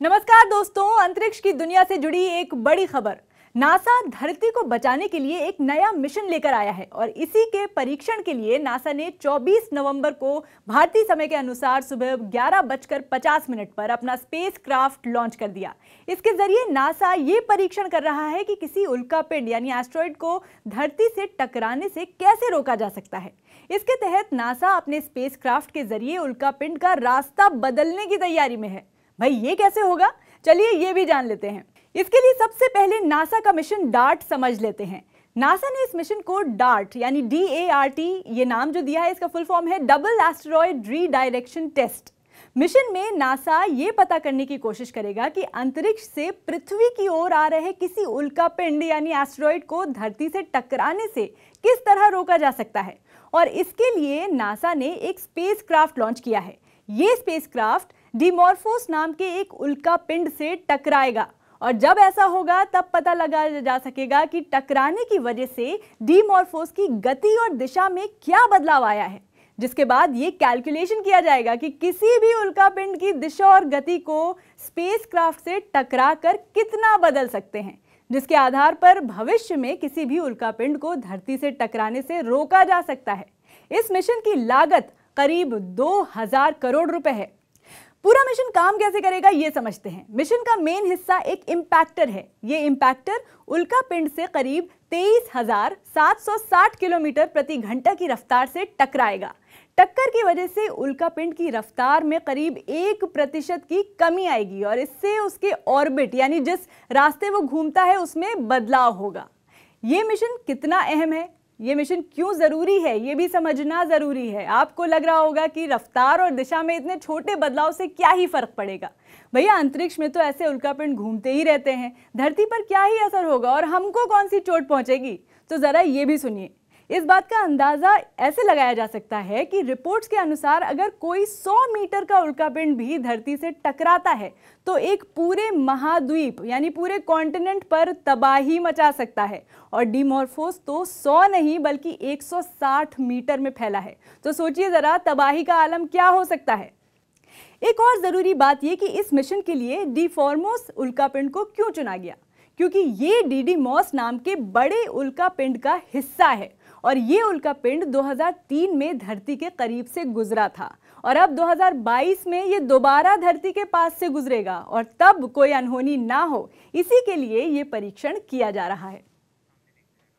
नमस्कार दोस्तों, अंतरिक्ष की दुनिया से जुड़ी एक बड़ी खबर। नासा धरती को बचाने के लिए एक नया मिशन लेकर आया है और इसी के परीक्षण के लिए नासा ने 24 नवंबर को भारतीय समय के अनुसार सुबह 11:50 पर अपना स्पेसक्राफ्ट लॉन्च कर दिया। इसके जरिए नासा ये परीक्षण कर रहा है कि किसी उल्कापिंड यानी एस्टेरॉयड को धरती से टकराने से कैसे रोका जा सकता है। इसके तहत नासा अपने स्पेसक्राफ्ट के जरिए उल्कापिंड का रास्ता बदलने की तैयारी में है। भाई ये कैसे होगा, चलिए ये भी जान लेते हैं। इसके लिए सबसे पहले नासा का मिशन डार्ट समझ लेते हैं। नासा ने इस मिशन को डार्ट यानी DART ये नाम जो दिया है, इसका फुल फॉर्म है double asteroid redirection test. Mission में नासा ये पता करने की कोशिश करेगा कि अंतरिक्ष से पृथ्वी की ओर आ रहे किसी उल्कापिंड यानी एस्टेरॉयड को धरती से टकराने से किस तरह रोका जा सकता है। और इसके लिए नासा ने एक स्पेसक्राफ्ट लॉन्च किया है। ये स्पेसक्राफ्ट डिमॉर्फोस नाम के एक उल्कापिंड से टकराएगा और जब ऐसा होगा तब पता लगाया जा सकेगा कि टकराने की वजह से डिमॉर्फोस की गति और दिशा में क्या बदलाव आया है। जिसके बाद ये कैलकुलेशन किया जाएगा कि किसी भी उल्कापिंड की दिशा और गति को स्पेसक्राफ्ट से टकराकर कितना बदल सकते हैं, जिसके आधार पर भविष्य में किसी भी उल्कापिंड को धरती से टकराने से रोका जा सकता है। इस मिशन की लागत करीब 2000 करोड़ रुपए है। पूरा मिशन काम कैसे करेगा ये समझते हैं। मिशन का मेन हिस्सा एक इंपैक्टर है। ये इंपैक्टर उल्कापिंड से करीब 23,760 किलोमीटर प्रति घंटा की रफ्तार से टकराएगा। टक्कर की वजह से उल्कापिंड की रफ्तार में करीब 1% की कमी आएगी और इससे उसके ऑर्बिट यानी जिस रास्ते वो घूमता है उसमें बदलाव होगा। ये मिशन कितना अहम है, ये मिशन क्यों जरूरी है, ये भी समझना जरूरी है। आपको लग रहा होगा कि रफ्तार और दिशा में इतने छोटे बदलाव से क्या ही फर्क पड़ेगा। भैया अंतरिक्ष में तो ऐसे उल्कापिंड घूमते ही रहते हैं, धरती पर क्या ही असर होगा और हमको कौन सी चोट पहुंचेगी। तो जरा ये भी सुनिए। इस बात का अंदाजा ऐसे लगाया जा सकता है कि रिपोर्ट्स के अनुसार अगर कोई 100 मीटर का उल्कापिंड भी धरती से टकराता है तो एक पूरे महाद्वीप यानी पूरे कॉन्टिनेंट पर तबाही मचा सकता है। और डिमॉर्फोस तो 100 नहीं बल्कि 160 मीटर में फैला है। तो सोचिए जरा तबाही का आलम क्या हो सकता है। एक और जरूरी बात यह कि इस मिशन के लिए डिफॉर्मोस उल्कापिंड को क्यों चुना गया, क्योंकि ये डिडीमॉस नाम के बड़े उल्कापिंड का हिस्सा है और ये उल्कापिंड 2003 में धरती के करीब से गुजरा था और अब 2022 में ये दोबारा धरती के पास से गुजरेगा और तब कोई अनहोनी ना हो, इसी के लिए ये परीक्षण किया जा रहा है।